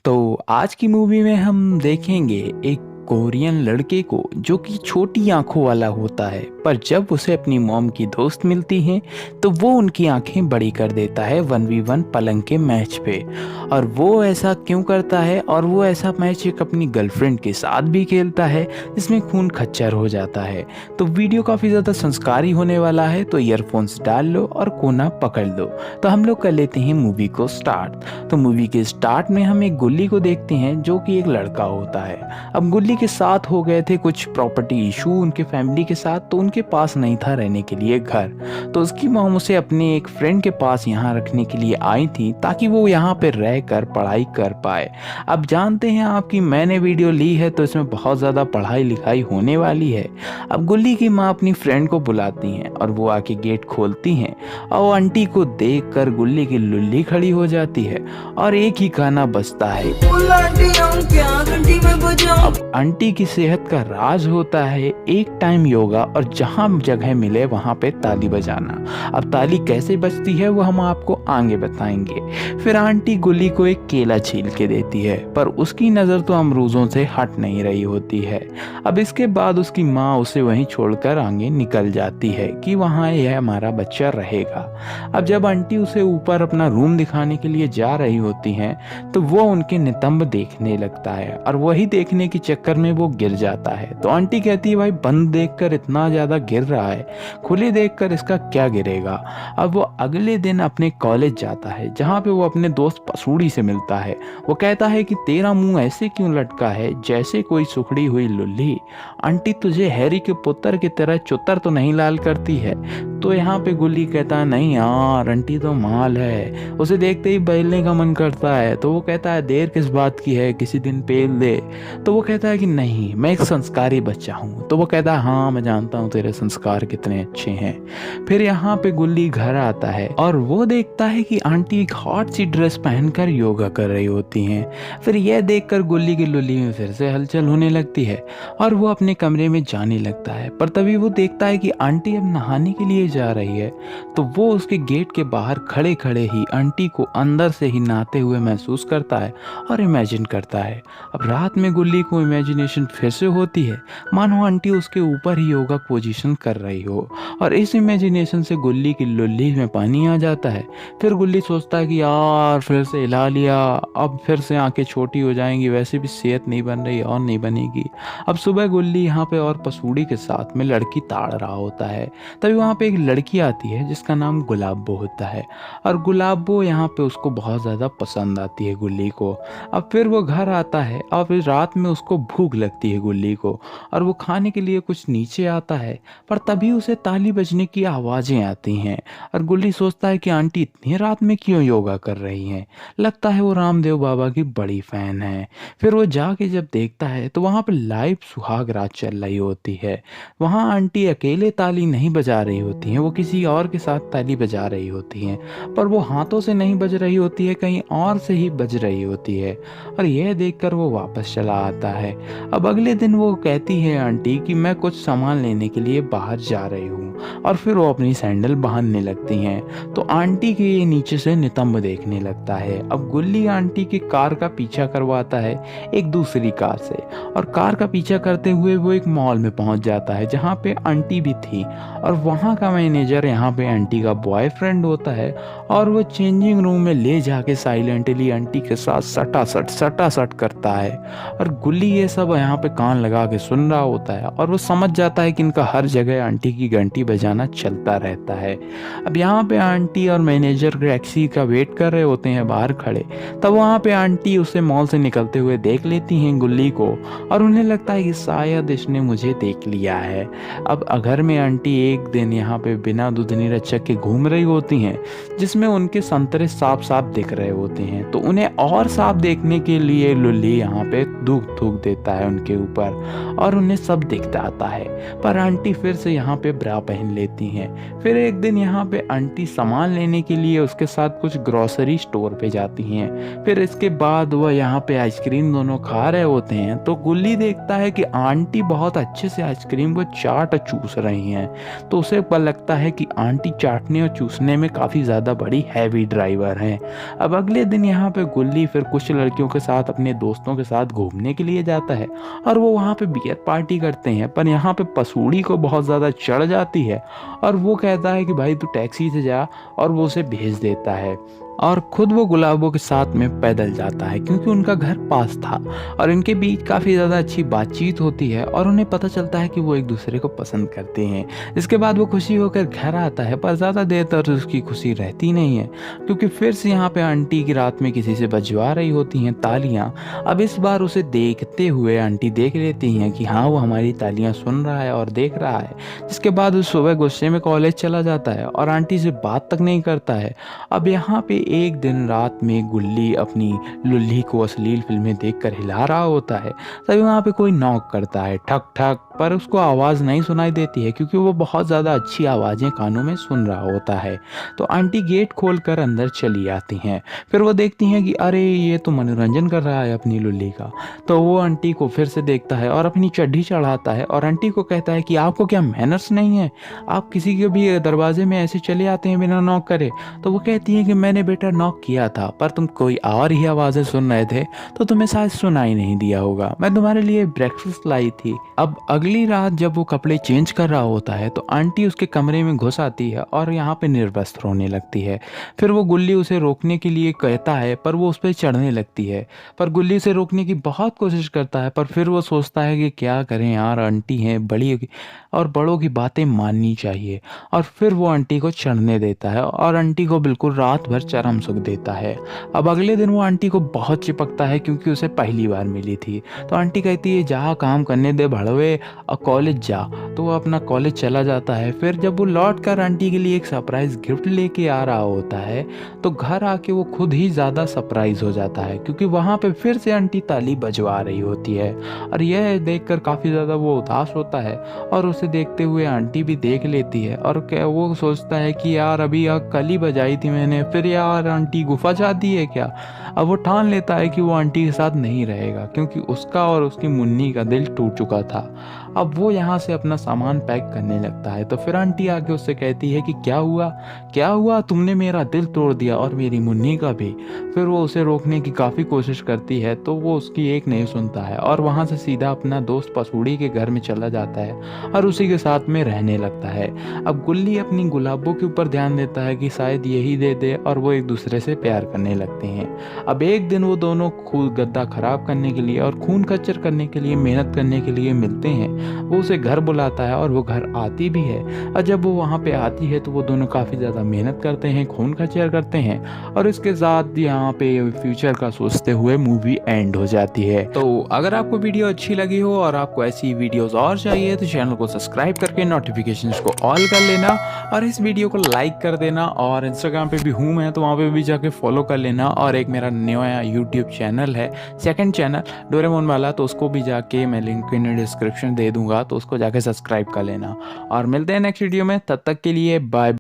तो आज की मूवी में हम देखेंगे एक कोरियन लड़के को जो कि छोटी आंखों वाला होता है, पर जब उसे अपनी मॉम की दोस्त मिलती है तो वो उनकी आंखें बड़ी कर देता है 1v1 पलंग के मैच पे। और वो ऐसा क्यों करता है और वो ऐसा मैच एक अपनी गर्लफ्रेंड के साथ भी खेलता है जिसमें खून खच्चर हो जाता है। तो वीडियो काफ़ी ज़्यादा संस्कारी होने वाला है, तो ईयरफोन्स डाल लो और कोना पकड़ लो। तो हम लोग कर लेते हैं मूवी को स्टार्ट। तो मूवी के स्टार्ट में हम एक गुल्ली को देखते हैं जो कि एक लड़का होता है। अब गुल्ली के साथ हो गए थे कुछ प्रॉपर्टी इशू उनके फैमिली के साथ, तो उनके पास नहीं था रहने के लिए घर। तो उसकी मॉम उसे अपने एक फ्रेंड के पास यहाँ रखने के लिए आई थी ताकि वो यहाँ पे रह कर पढ़ाई कर पाए। अब जानते हैं आपकी मैंने वीडियो ली है तो इसमें बहुत ज़्यादा पढ़ाई लिखाई होने वाली है। अब गुल्ली की माँ अपनी फ्रेंड को बुलाती हैं और वो आके गेट खोलती हैं और वो आंटी को देख कर गुल्ली की लुल्ली खड़ी हो जाती है और एक ही गाना बजता है। अब आंटी की सेहत का राज होता है एक टाइम योगा और जहाँ जगह मिले वहाँ पे ताली बजाना। अब ताली कैसे बजती है वो हम आपको आगे बताएंगे। फिर आंटी गुल्ली को एक केला छील के देती है, पर उसकी नज़र तो अमरूदों से हट नहीं रही होती है। अब इसके बाद उसकी माँ उसे वहीं छोड़कर आगे निकल जाती है कि वहाँ यह हमारा बच्चा रहेगा। अब जब आंटी उसे ऊपर अपना रूम दिखाने के लिए जा रही होती हैं तो वो उनके नितंब देखने लगता है और वही देखने के चक्कर में वो गिर जाता है। तो आंटी कहती है भाई बंद देखकर इतना ज़्यादा गिर रहा है, खुले देखकर इसका क्या गिरेगा। अब वो अगले दिन अपने कॉलेज जाता है जहाँ पे वो अपने दोस्त पसूड़ी से मिलता है। वो कहता है कि तेरा मुंह ऐसे क्यों लटका है जैसे कोई सुखड़ी हुई लुल्ली, आंटी तुझे हैरी के पुत्र की तरह चुतर तो नहीं लाल करती है। तो यहाँ पे गुल्ली कहता है नहीं यार आंटी तो माल है, उसे देखते ही बैलने का मन करता है। तो वो कहता है देर किस बात की है, किसी दिन पेल दे। तो वो कहता है कि नहीं मैं एक संस्कारी बच्चा हूँ। तो वो कहता है हाँ मैं जानता हूँ तेरे संस्कार कितने अच्छे हैं। फिर यहाँ पे गुल्ली घर आता है और वो देखता है कि आंटी एक हॉट सी ड्रेस पहनकर योगा कर रही होती हैं। फिर यह देखकर गुल्ली की लुल्ली में फिर से हलचल होने लगती है और वो अपने कमरे में जाने लगता है। पर तभी वो देखता है कि आंटी अब नहाने के लिए जा रही है। तो वो उसके गेट के बाहर खड़े खड़े ही आंटी को अंदर से ही नहाते हुए महसूस करता है और इमेजिन करता है। अब रात में गुल्ली को इमेजिनेशन फिर से होती है मानो आंटी उसके ऊपर ही योगा पोजीशन कर रही हो, और इस इमेजिनेशन से गुल्ली की लुल्ली में पानी आ जाता है। फिर गुल्ली सोचता है कि यार फिर से हिला लिया, अब फिर से आंखें छोटी हो जाएंगी, वैसे भी सेहत नहीं बन रही और नहीं बनेगी। अब सुबह गुल्ली यहाँ पे और पसूड़ी के साथ में लड़की ताड़ रहा होता है। तभी वहाँ पे एक लड़की आती है जिसका नाम गुलाबो होता है और गुलाबो यहाँ पे उसको बहुत ज़्यादा पसंद आती है गुल्ली को। अब फिर वो घर आता है और फिर रात में उसको भूख लगती है गुल्ली को और वो खाने के लिए कुछ नीचे आता है, पर तभी उसे ताली बजने की आवाज़ें आती हैं और गुल्ली सोचता है कि आंटी इतनी रात में क्यों योगा कर रही हैं, लगता है वो रामदेव बाबा की बड़ी फ़ैन है। फिर वो जाके जब देखता है तो वहाँ पर लाइव सुहाग रात चल रही होती है। वहाँ आंटी अकेले ताली नहीं बजा रही होती हैं, वो किसी और के साथ ताली बजा रही होती हैं, पर वो हाथों से नहीं बज रही होती है, कहीं और से ही बज रही होती है। और यह देखकर वो वापस चला आता है। अब अगले दिन वो कहती है आंटी कि मैं कुछ सामान लेने के लिए बाहर जा रही हूँ, और फिर वो अपनी सैंडल बांधने लगती हैं। तो आंटी के ये नीचे से नितंब देखने लगता है। अब गुल्ली आंटी की कार का पीछा करवाता है एक दूसरी कार से, और कार का पीछा करते हुए वो एक मॉल में पहुंच जाता है जहाँ पे आंटी भी थी, और वहाँ का मैनेजर यहाँ पे आंटी का बॉयफ्रेंड होता है। और वो चेंजिंग रूम में ले जाके साइलेंटली आंटी के साथ सटासट करता है, और गुल्ली ये सब यहाँ पे कान लगा के सुन रहा होता है और वो समझ जाता है कि इनका हर जगह आंटी की घंटी बजाना चलता रहता है। अब यहाँ पे आंटी और मैनेजर टैक्सी का वेट कर रहे होते हैं बाहर खड़े। तब वहाँ पे आंटी उसे मॉल से निकलते हुए देख लेती हैं गुल्ली को, और उन्हें लगता है कि शायद इसने मुझे देख लिया है। अब घर में आंटी एक दिन यहाँ पे बिना दूधनी रचक के घूम रही होती हैं जिसमें उनके संतरे साफ साफ दिख रहे होते हैं। तो उन्हें और साफ देखने के लिए लुल्ली यहाँ पे दूध थूक देता है उनके ऊपर और उन्हें सब दिख जाता है। पर आंटी फिर से यहाँ पे ब्रा पहन लेती हैं। फिर एक दिन यहाँ पे आंटी सामान लेने के लिए उसके साथ कुछ ग्रोसरी स्टोर पे जाती हैं। फिर इसके बाद वह यहाँ पे आइसक्रीम दोनों खा रहे होते हैं। तो गुल्ली देखता है कि आंटी बहुत अच्छे से आइसक्रीम को चाट चूस रही हैं। तो उसे पर लगता है कि आंटी चाटने और चूसने में काफ़ी ज़्यादा बड़ी हैवी ड्राइवर हैं। अब अगले दिन यहाँ पे गुल्ली फिर कुछ लड़कियों के साथ अपने दोस्तों के साथ घूमने के लिए जाता है और वो वहाँ पे बियर पार्टी करते हैं, पर यहाँ पे पसूड़ी को बहुत ज़्यादा चढ़ जाती है और वो कहता है कि भाई तू टैक्सी से जा, और वो उसे भेज देता है और खुद वो गुलाबों के साथ में पैदल जाता है क्योंकि उनका घर पास था और इनके बीच काफ़ी ज़्यादा अच्छी बातचीत होती है और उन्हें पता चलता है कि वो एक दूसरे को पसंद करते हैं। इसके बाद वो खुशी होकर घर आता है, पर ज़्यादा देर तक उसकी खुशी रहती नहीं है क्योंकि फिर से यहाँ पे आंटी की रात में किसी से बजवा रही होती हैं तालियाँ। अब इस बार उसे देखते हुए आंटी देख लेती हैं कि हाँ, वो हमारी तालियाँ सुन रहा है और देख रहा है। जिसके बाद वो सुबह गुस्से में कॉलेज चला जाता है और आंटी से बात तक नहीं करता है। अब यहाँ पे एक दिन रात में गुल्ली अपनी लुल्ली को अश्लील फिल्में देखकर हिला रहा होता है, तभी वहाँ पे कोई नॉक करता है, ठक ठक, पर उसको आवाज़ नहीं सुनाई देती है क्योंकि वो बहुत ज़्यादा अच्छी आवाज़ें कानों में सुन रहा होता है। तो आंटी गेट खोलकर अंदर चली आती हैं। फिर वो देखती हैं कि अरे ये तो मनोरंजन कर रहा है अपनी लुल्ली का। तो वो आंटी को फिर से देखता है और अपनी चड्ढी चढ़ाता है और आंटी को कहता है कि आपको क्या मैनर्स नहीं है, आप किसी के भी दरवाजे में ऐसे चले आते हैं बिना नॉक करे। तो वो कहती है कि मैंने बेटा नॉक किया था, पर तुम कोई और ही आवाज़ें सुन रहे थे तो तुम्हें शायद सुनाई नहीं दिया होगा, मैं तुम्हारे लिए ब्रेकफास्ट लाई थी। अब अगली रात जब वो कपड़े चेंज कर रहा होता है तो आंटी उसके कमरे में घुस आती है और यहाँ पे निर्वस्त्र होने लगती है। फिर वो गुल्ली उसे रोकने के लिए कहता है, पर वो उस पर चढ़ने लगती है, पर गुल्ली उसे रोकने की बहुत कोशिश करता है, पर फिर वो सोचता है कि क्या करें यार, आंटी हैं बड़ी और बड़ों की बातें माननी चाहिए, और फिर वो आंटी को चढ़ने देता है और आंटी को बिल्कुल रात भर चरम सुख देता है। अब अगले दिन वो आंटी को बहुत चिपकता है क्योंकि उसे पहली बार मिली थी। तो आंटी कहती है जा काम करने दे भड़वे और कॉलेज जा। तो वो अपना कॉलेज चला जाता है। फिर जब वो लौट कर आंटी के लिए एक सरप्राइज गिफ्ट लेके आ रहा होता है तो घर आके वो खुद ही ज़्यादा सरप्राइज हो जाता है क्योंकि वहाँ पे फिर से आंटी ताली बजवा रही होती है और यह देखकर काफ़ी ज़्यादा वो उदास होता है और उसे देखते हुए आंटी भी देख लेती है और क्या वो सोचता है कि यार अभी कल ही बजाई थी मैंने, फिर यार आंटी गुफा चाहती है क्या। अब वो ठान लेता है कि वो आंटी के साथ नहीं रहेगा क्योंकि उसका और उसकी मुन्नी का दिल टूट चुका था। अब वो यहाँ से अपना सामान पैक करने लगता है तो फिर आंटी आके उससे कहती है कि क्या हुआ, तुमने मेरा दिल तोड़ दिया और मेरी मुन्नी का भी। फिर वो उसे रोकने की काफ़ी कोशिश करती है तो वो उसकी एक नहीं सुनता है और वहाँ से सीधा अपना दोस्त पसूड़ी के घर में चला जाता है और उसी के साथ में रहने लगता है। अब गुल्ली अपनी गुलाबों के ऊपर ध्यान देता है कि शायद यही दे दे और वो एक दूसरे से प्यार करने लगते हैं। अब एक दिन वो दोनों खून गद्दा खराब करने के लिए और खून खच्चर करने के लिए मेहनत करने के लिए मिलते हैं। वो उसे घर बुलाता है और वो घर आती भी है और जब वो वहाँ पे आती है तो वो दोनों काफ़ी ज़्यादा मेहनत करते हैं, खून खच्चर करते हैं और इसके साथ यहाँ पे फ्यूचर का सोचते हुए मूवी एंड हो जाती है। तो अगर आपको वीडियो अच्छी लगी हो और आपको ऐसी वीडियोस और चाहिए तो चैनल को सब्सक्राइब करके नोटिफिकेशंस को ऑल कर लेना और इस वीडियो को लाइक कर देना और इंस्टाग्राम पे भी हूँ मैं तो वहाँ पे भी जाके फॉलो कर लेना। और एक मेरा नया यूट्यूब चैनल है, सेकंड चैनल डोरेमोन वाला, तो उसको भी जाके मैं लिंक इन डिस्क्रिप्शन दे दूंगा तो उसको जाके सब्सक्राइब कर लेना और मिलते हैं नेक्स्ट वीडियो में। तब तक के लिए बाय।